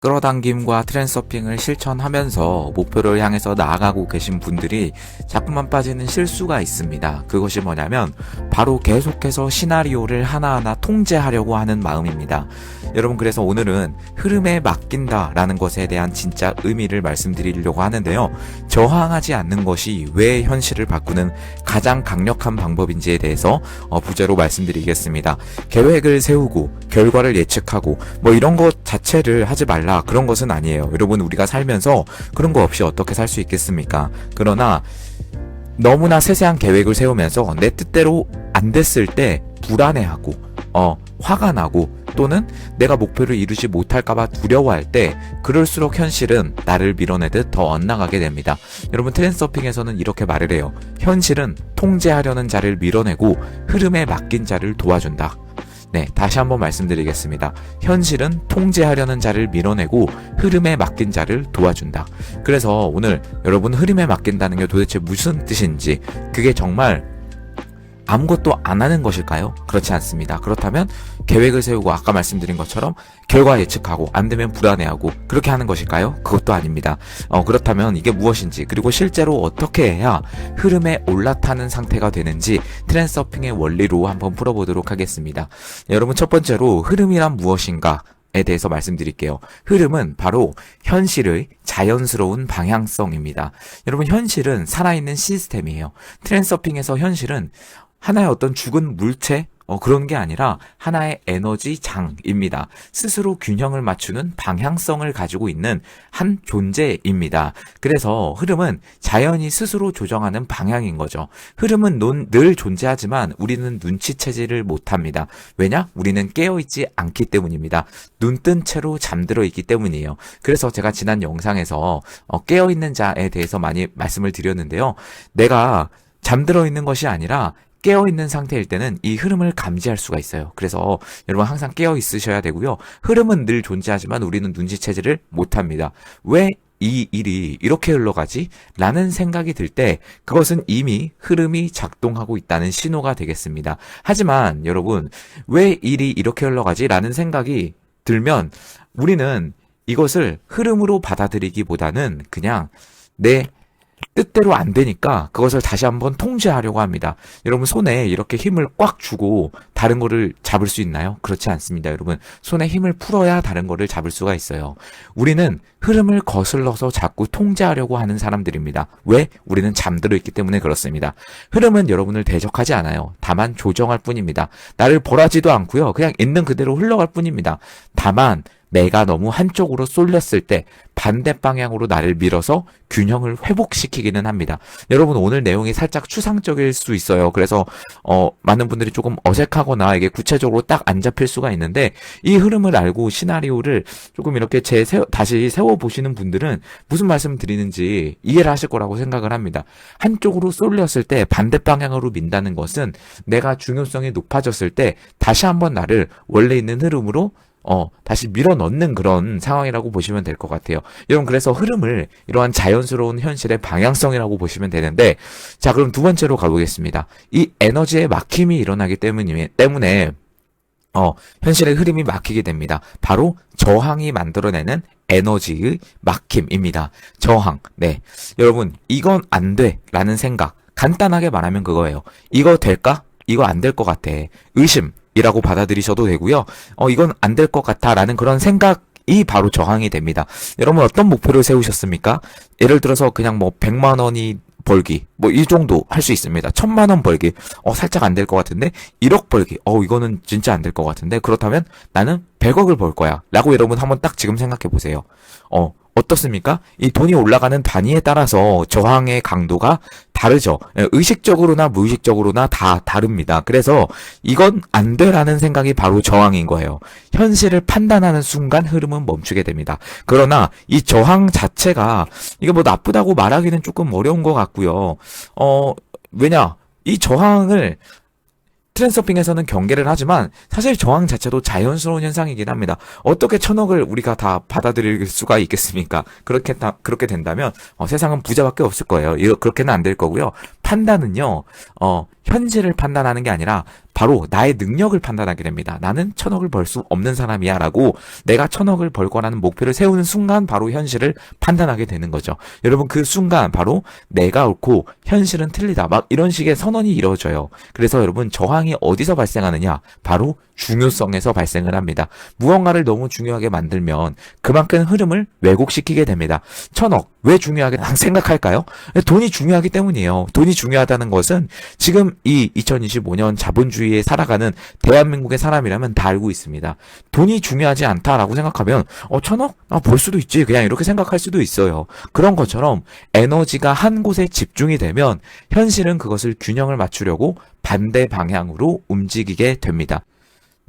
끌어당김과 트렌드서핑을 실천하면서 목표를 향해서 나아가고 계신 분들이 자꾸만 빠지는 실수가 있습니다. 그것이 뭐냐면 바로 계속해서 시나리오를 하나하나 통제하려고 하는 마음입니다. 여러분, 그래서 오늘은 흐름에 맡긴다 라는 것에 대한 진짜 의미를 말씀드리려고 하는데요. 저항하지 않는 것이 왜 현실을 바꾸는 가장 강력한 방법인지에 대해서 부제로 말씀드리겠습니다. 계획을 세우고 결과를 예측하고 이런 것 자체를 하지 말라, 그런 것은 아니에요. 여러분, 우리가 살면서 그런 거 없이 어떻게 살 수 있겠습니까? 그러나 너무나 세세한 계획을 세우면서 내 뜻대로 안 됐을 때 불안해하고 화가 나고 또는 내가 목표를 이루지 못할까봐 두려워할 때 그럴수록 현실은 나를 밀어내듯 더 엇나가게 됩니다. 여러분, 트렌드서핑에서는 이렇게 말을 해요. 현실은 통제하려는 자를 밀어내고 흐름에 맡긴 자를 도와준다. 네, 다시 한번 말씀드리겠습니다. 현실은 통제하려는 자를 밀어내고 흐름에 맡긴 자를 도와준다. 그래서 오늘 여러분, 흐름에 맡긴다는 게 도대체 무슨 뜻인지, 그게 정말 아무것도 안 하는 것일까요? 그렇지 않습니다. 그렇다면 계획을 세우고 아까 말씀드린 것처럼 결과 예측하고 안 되면 불안해하고 그렇게 하는 것일까요? 그것도 아닙니다. 그렇다면 이게 무엇인지, 그리고 실제로 어떻게 해야 흐름에 올라타는 상태가 되는지 트렌드서핑의 원리로 한번 풀어보도록 하겠습니다. 여러분, 첫 번째로 흐름이란 무엇인가 에 대해서 말씀드릴게요. 흐름은 바로 현실의 자연스러운 방향성입니다. 여러분, 현실은 살아있는 시스템이에요. 트렌드서핑에서 현실은 하나의 어떤 죽은 물체 그런 게 아니라 하나의 에너지 장입니다. 스스로 균형을 맞추는 방향성을 가지고 있는 한 존재입니다. 그래서 흐름은 자연이 스스로 조정하는 방향인 거죠. 흐름은 늘 존재하지만 우리는 눈치채지를 못합니다. 왜냐? 우리는 깨어있지 않기 때문입니다. 눈 뜬 채로 잠들어 있기 때문이에요. 그래서 제가 지난 영상에서 깨어있는 자에 대해서 많이 말씀을 드렸는데요. 내가 잠들어 있는 것이 아니라 깨어있는 상태일 때는 이 흐름을 감지할 수가 있어요. 그래서 여러분, 항상 깨어 있으셔야 되고요. 흐름은 늘 존재하지만 우리는 눈치채지를 못합니다. 왜 이 일이 이렇게 흘러가지? 라는 생각이 들 때 그것은 이미 흐름이 작동하고 있다는 신호가 되겠습니다. 하지만 여러분, 왜 일이 이렇게 흘러가지? 라는 생각이 들면 우리는 이것을 흐름으로 받아들이기보다는 그냥 내 뜻대로 안 되니까 그것을 다시 한번 통제하려고 합니다. 여러분, 손에 이렇게 힘을 꽉 주고 다른 거를 잡을 수 있나요? 그렇지 않습니다. 여러분, 손에 힘을 풀어야 다른 거를 잡을 수가 있어요. 우리는 흐름을 거슬러서 자꾸 통제하려고 하는 사람들입니다. 왜? 우리는 잠들어 있기 때문에 그렇습니다. 흐름은 여러분을 대적하지 않아요. 다만 조정할 뿐입니다. 나를 벌하지도 않고요. 그냥 있는 그대로 흘러갈 뿐입니다. 다만 내가 너무 한쪽으로 쏠렸을 때 반대 방향으로 나를 밀어서 균형을 회복시키기는 합니다. 여러분, 오늘 내용이 살짝 추상적일 수 있어요. 그래서 많은 분들이 조금 어색하거나 이게 구체적으로 딱 안 잡힐 수가 있는데, 이 흐름을 알고 시나리오를 조금 이렇게 다시 세워보시는 분들은 무슨 말씀 드리는지 이해를 하실 거라고 생각을 합니다. 한쪽으로 쏠렸을 때 반대 방향으로 민다는 것은 내가 중요성이 높아졌을 때 다시 한번 나를 원래 있는 흐름으로 다시 밀어넣는 그런 상황이라고 보시면 될 것 같아요. 여러분, 그래서 흐름을 이러한 자연스러운 현실의 방향성이라고 보시면 되는데, 자, 그럼 두 번째로 가보겠습니다. 이 에너지의 막힘이 일어나기 때문에 현실의 흐름이 막히게 됩니다. 바로 저항이 만들어내는 에너지의 막힘입니다. 저항. 네. 여러분, 이건 안 돼 라는 생각. 간단하게 말하면 그거예요. 이거 될까? 이거 안 될 것 같아. 의심. 이라고 받아들이셔도 되고요. 이건 안 될 것 같아 라는 그런 생각이 바로 저항이 됩니다. 여러분, 어떤 목표를 세우셨습니까? 예를 들어서 그냥 100만 원이 벌기 이 정도 할 수 있습니다. 1000만 원 벌기 살짝 안 될 것 같은데, 1억 벌기 이거는 진짜 안 될 것 같은데, 그렇다면 나는 100억을 벌 거야 라고 여러분 한번 딱 지금 생각해 보세요. 어떻습니까? 이 돈이 올라가는 단위에 따라서 저항의 강도가 다르죠. 의식적으로나 무의식적으로나 다 다릅니다. 그래서 이건 안 돼라는 생각이 바로 저항인 거예요. 현실을 판단하는 순간 흐름은 멈추게 됩니다. 그러나 이 저항 자체가 이게 나쁘다고 말하기는 조금 어려운 것 같고요. 왜냐? 이 저항을 트렌드서핑에서는 경계를 하지만 사실 저항 자체도 자연스러운 현상이긴 합니다. 어떻게 1000억을 우리가 다 받아들일 수가 있겠습니까? 그렇게 된다면 세상은 부자밖에 없을 거예요. 그렇게는 안 될 거고요. 판단은요, 현실을 판단하는 게 아니라 바로 나의 능력을 판단하게 됩니다. 나는 1000억을 벌 수 없는 사람이야 라고 내가 1000억을 벌 거라는 목표를 세우는 순간 바로 현실을 판단하게 되는 거죠. 여러분 그 순간 바로 내가 옳고 현실은 틀리다 막 이런 식의 선언이 이루어져요. 그래서 여러분 저항이 어디서 발생하느냐? 바로 중요성에서 발생을 합니다. 무언가를 너무 중요하게 만들면 그만큼 흐름을 왜곡시키게 됩니다. 1000억 왜 중요하게 생각할까요? 돈이 중요하기 때문이에요. 돈이 중요하다는 것은 지금 이 2025년 자본주의에 살아가는 대한민국의 사람이라면 다 알고 있습니다. 돈이 중요하지 않다라고 생각하면 1000억? 벌 수도 있지. 그냥 이렇게 생각할 수도 있어요. 그런 것처럼 에너지가 한 곳에 집중이 되면 현실은 그것을 균형을 맞추려고 반대 방향으로 움직이게 됩니다.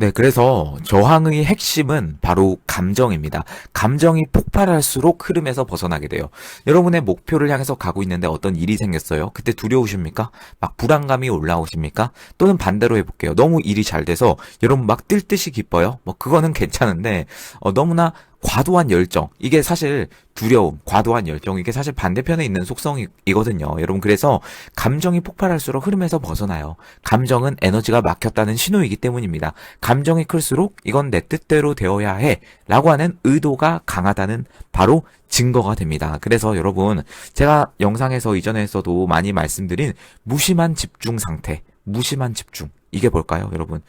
네, 그래서 저항의 핵심은 바로 감정입니다. 감정이 폭발할수록 흐름에서 벗어나게 돼요. 여러분의 목표를 향해서 가고 있는데 어떤 일이 생겼어요. 그때 두려우십니까? 막 불안감이 올라오십니까? 또는 반대로 해볼게요. 너무 일이 잘 돼서 여러분 막 뛸 듯이 기뻐요? 그거는 괜찮은데 너무나 과도한 열정, 이게 사실 두려움, 과도한 열정, 이게 사실 반대편에 있는 속성이거든요. 여러분 그래서 감정이 폭발할수록 흐름에서 벗어나요. 감정은 에너지가 막혔다는 신호이기 때문입니다. 감정이 클수록 이건 내 뜻대로 되어야 해 라고 하는 의도가 강하다는 바로 증거가 됩니다. 그래서 여러분 제가 영상에서 이전에서도 많이 말씀드린 무심한 집중 상태, 무심한 집중, 이게 뭘까요, 여러분?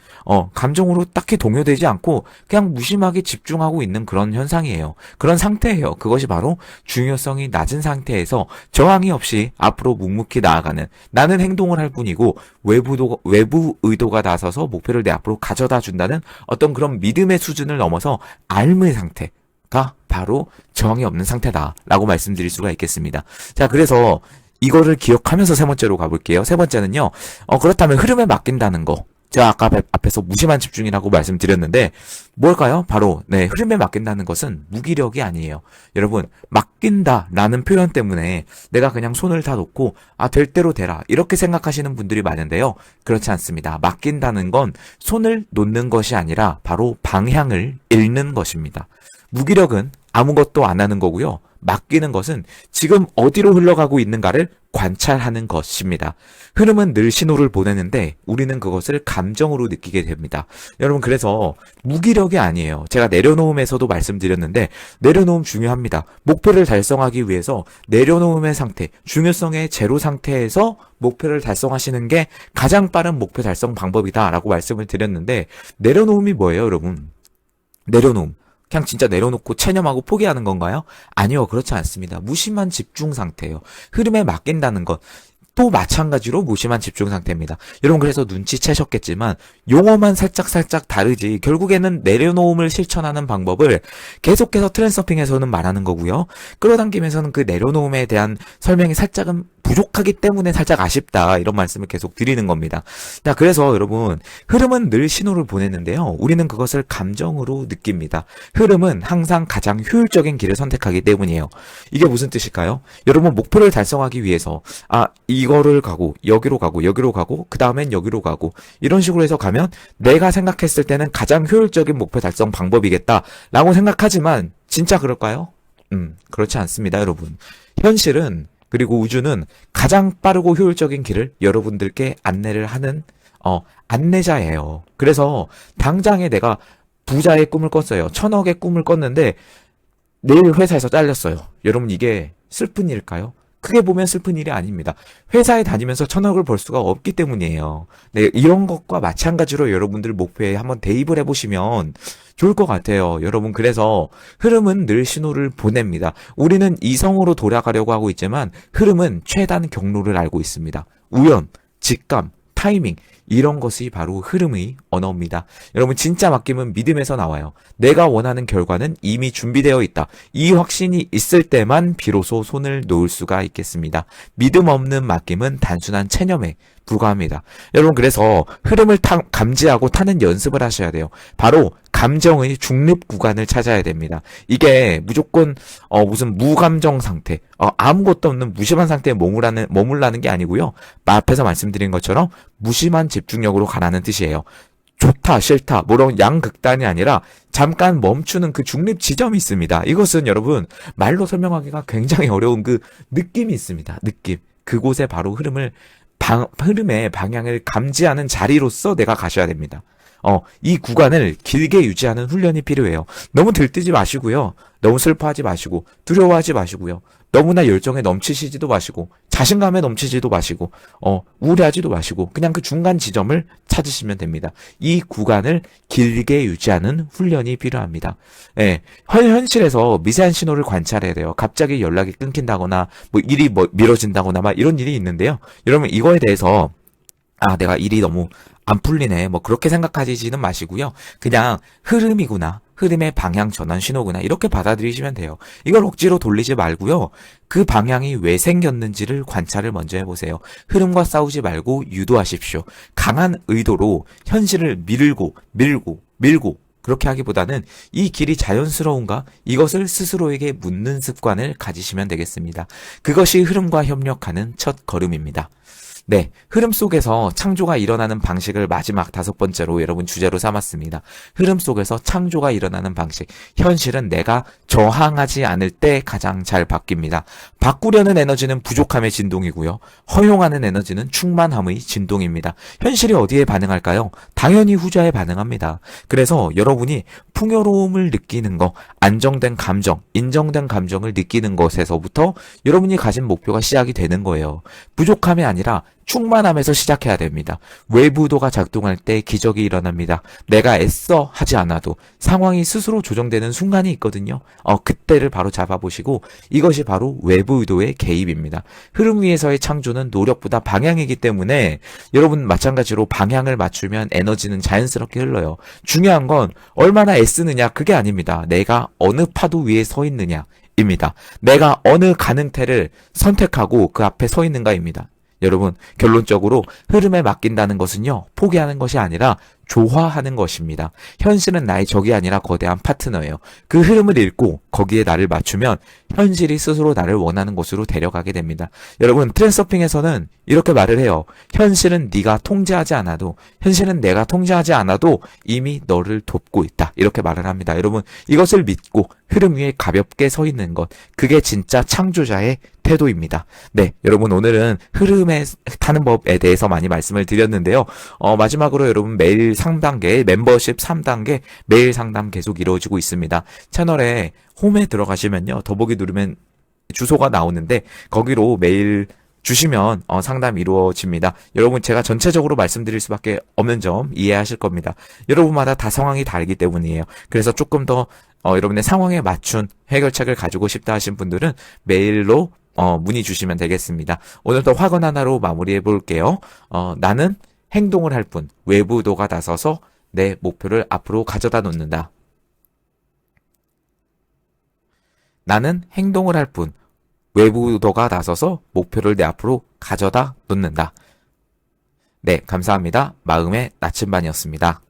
감정으로 딱히 동요되지 않고 그냥 무심하게 집중하고 있는 그런 현상이에요. 그런 상태예요. 그것이 바로 중요성이 낮은 상태에서 저항이 없이 앞으로 묵묵히 나아가는, 나는 행동을 할 뿐이고 외부 의도가 나서서 목표를 내 앞으로 가져다 준다는 어떤 그런 믿음의 수준을 넘어서 알무의 상태가 바로 저항이 없는 상태다라고 말씀드릴 수가 있겠습니다. 자, 그래서 이거를 기억하면서 세 번째로 가볼게요. 세 번째는요, 그렇다면 흐름에 맡긴다는 거. 제가 아까 앞에서 무심한 집중이라고 말씀드렸는데, 뭘까요? 바로, 흐름에 맡긴다는 것은 무기력이 아니에요. 여러분, 맡긴다라는 표현 때문에 내가 그냥 손을 다 놓고, 될 대로 되라. 이렇게 생각하시는 분들이 많은데요. 그렇지 않습니다. 맡긴다는 건 손을 놓는 것이 아니라 바로 방향을 잃는 것입니다. 무기력은 아무것도 안 하는 거고요. 맡기는 것은 지금 어디로 흘러가고 있는가를 관찰하는 것입니다. 흐름은 늘 신호를 보내는데 우리는 그것을 감정으로 느끼게 됩니다. 여러분 그래서 무기력이 아니에요. 제가 내려놓음에서도 말씀드렸는데 내려놓음 중요합니다. 목표를 달성하기 위해서 내려놓음의 상태, 중요성의 제로 상태에서 목표를 달성하시는 게 가장 빠른 목표 달성 방법이다라고 말씀을 드렸는데 내려놓음이 뭐예요, 여러분? 내려놓음. 그냥 진짜 내려놓고 체념하고 포기하는 건가요? 아니요, 그렇지 않습니다. 무심한 집중 상태예요. 흐름에 맡긴다는 것. 또 마찬가지로 무심한 집중 상태입니다. 여러분 그래서 눈치채셨겠지만 용어만 살짝 다르지 결국에는 내려놓음을 실천하는 방법을 계속해서 트랜서핑에서는 말하는 거고요. 끌어당김에서는 그 내려놓음에 대한 설명이 살짝은 부족하기 때문에 살짝 아쉽다 이런 말씀을 계속 드리는 겁니다. 자, 그래서 여러분 흐름은 늘 신호를 보내는데요. 우리는 그것을 감정으로 느낍니다. 흐름은 항상 가장 효율적인 길을 선택하기 때문이에요. 이게 무슨 뜻일까요? 여러분 목표를 달성하기 위해서 이거를 가고 여기로 가고 그 다음엔 여기로 가고 이런 식으로 해서 가면 내가 생각했을 때는 가장 효율적인 목표 달성 방법이겠다라고 생각하지만 진짜 그럴까요? 그렇지 않습니다, 여러분. 현실은 그리고 우주는 가장 빠르고 효율적인 길을 여러분들께 안내를 하는 안내자예요. 그래서 당장에 내가 부자의 꿈을 꿨어요. 1000억의 꿈을 꿨는데 내일 회사에서 잘렸어요. 여러분 이게 슬픈 일일까요? 크게 보면 슬픈 일이 아닙니다. 회사에 다니면서 1000억을 벌 수가 없기 때문이에요. 네, 이런 것과 마찬가지로 여러분들 목표에 한번 대입을 해보시면 좋을 것 같아요. 여러분 그래서 흐름은 늘 신호를 보냅니다. 우리는 이성으로 돌아가려고 하고 있지만 흐름은 최단 경로를 알고 있습니다. 우연, 직감, 타이밍 이런 것이 바로 흐름의 언어입니다. 여러분 진짜 맡김은 믿음에서 나와요. 내가 원하는 결과는 이미 준비되어 있다. 이 확신이 있을 때만 비로소 손을 놓을 수가 있겠습니다. 믿음 없는 맡김은 단순한 체념에 불과합니다. 여러분 그래서 흐름을 감지하고 타는 연습을 하셔야 돼요. 바로 감정의 중립 구간을 찾아야 됩니다. 이게 무조건 무슨 무감정 상태, 아무것도 없는 무심한 상태에 머물라는 게 아니고요. 앞에서 말씀드린 것처럼 무심한 집중력으로 가라는 뜻이에요. 좋다, 싫다, 뭐런 양극단이 아니라 잠깐 멈추는 그 중립 지점이 있습니다. 이것은 여러분 말로 설명하기가 굉장히 어려운 그 느낌이 있습니다. 느낌. 그곳에 바로 흐름을 흐름의 방향을 감지하는 자리로서 내가 가셔야 됩니다. 이 구간을 길게 유지하는 훈련이 필요해요. 너무 들뜨지 마시고요. 너무 슬퍼하지 마시고, 두려워하지 마시고요. 너무나 열정에 넘치시지도 마시고, 자신감에 넘치지도 마시고, 우울해하지도 마시고, 그냥 그 중간 지점을 찾으시면 됩니다. 이 구간을 길게 유지하는 훈련이 필요합니다. 예, 현실에서 미세한 신호를 관찰해야 돼요. 갑자기 연락이 끊긴다거나, 일이 미뤄진다거나, 이런 일이 있는데요. 여러분, 이거에 대해서, 내가 일이 너무 안 풀리네. 그렇게 생각하시지는 마시고요. 그냥 흐름이구나. 흐름의 방향 전환 신호구나. 이렇게 받아들이시면 돼요. 이걸 억지로 돌리지 말고요. 그 방향이 왜 생겼는지를 관찰을 먼저 해보세요. 흐름과 싸우지 말고 유도하십시오. 강한 의도로 현실을 밀고 그렇게 하기보다는 이 길이 자연스러운가? 이것을 스스로에게 묻는 습관을 가지시면 되겠습니다. 그것이 흐름과 협력하는 첫 걸음입니다. 네, 흐름 속에서 창조가 일어나는 방식을 마지막 5번째로 여러분 주제로 삼았습니다. 흐름 속에서 창조가 일어나는 방식. 현실은 내가 저항하지 않을 때 가장 잘 바뀝니다. 바꾸려는 에너지는 부족함의 진동이고요. 허용하는 에너지는 충만함의 진동입니다. 현실이 어디에 반응할까요? 당연히 후자에 반응합니다. 그래서 여러분이 풍요로움을 느끼는 거, 안정된 감정, 인정된 감정을 느끼는 것에서부터 여러분이 가진 목표가 시작이 되는 거예요. 부족함이 아니라 충만함에서 시작해야 됩니다. 외부도가 작동할 때 기적이 일어납니다. 내가 애써 하지 않아도 상황이 스스로 조정되는 순간이 있거든요. 그때를 바로 잡아보시고 이것이 바로 외부 의도의 개입입니다. 흐름 위에서의 창조는 노력보다 방향이기 때문에 여러분 마찬가지로 방향을 맞추면 에너지는 자연스럽게 흘러요. 중요한 건 얼마나 애쓰느냐 그게 아닙니다. 내가 어느 파도 위에 서 있느냐 입니다. 내가 어느 가능태를 선택하고 그 앞에 서 있는가입니다. 여러분 결론적으로 흐름에 맡긴다는 것은요 포기하는 것이 아니라 조화하는 것입니다. 현실은 나의 적이 아니라 거대한 파트너예요. 그 흐름을 읽고 거기에 나를 맞추면 현실이 스스로 나를 원하는 곳으로 데려가게 됩니다. 여러분 트랜서핑에서는 이렇게 말을 해요. 현실은 네가 통제하지 않아도 현실은 내가 통제하지 않아도 이미 너를 돕고 있다. 이렇게 말을 합니다. 여러분 이것을 믿고 흐름 위에 가볍게 서 있는 것 그게 진짜 창조자의 태도입니다. 네, 여러분 오늘은 흐름에 타는 법에 대해서 많이 말씀을 드렸는데요. 마지막으로 여러분 매일 상단계 멤버십 3단계 매일 상담 계속 이루어지고 있습니다. 채널에 홈에 들어가시면요. 더보기 누르면 주소가 나오는데 거기로 매일 주시면 상담 이루어집니다. 여러분 제가 전체적으로 말씀드릴 수밖에 없는 점 이해하실 겁니다. 여러분마다 다 상황이 다르기 때문이에요. 그래서 조금 더 여러분의 상황에 맞춘 해결책을 가지고 싶다 하신 분들은 메일로 문의 주시면 되겠습니다. 오늘도 화건 하나로 마무리해 볼게요. 나는 행동을 할 뿐 외부도가 나서서 내 목표를 앞으로 가져다 놓는다. 나는 행동을 할 뿐 외부도가 나서서 목표를 내 앞으로 가져다 놓는다. 네, 감사합니다. 마음의 나침반이었습니다.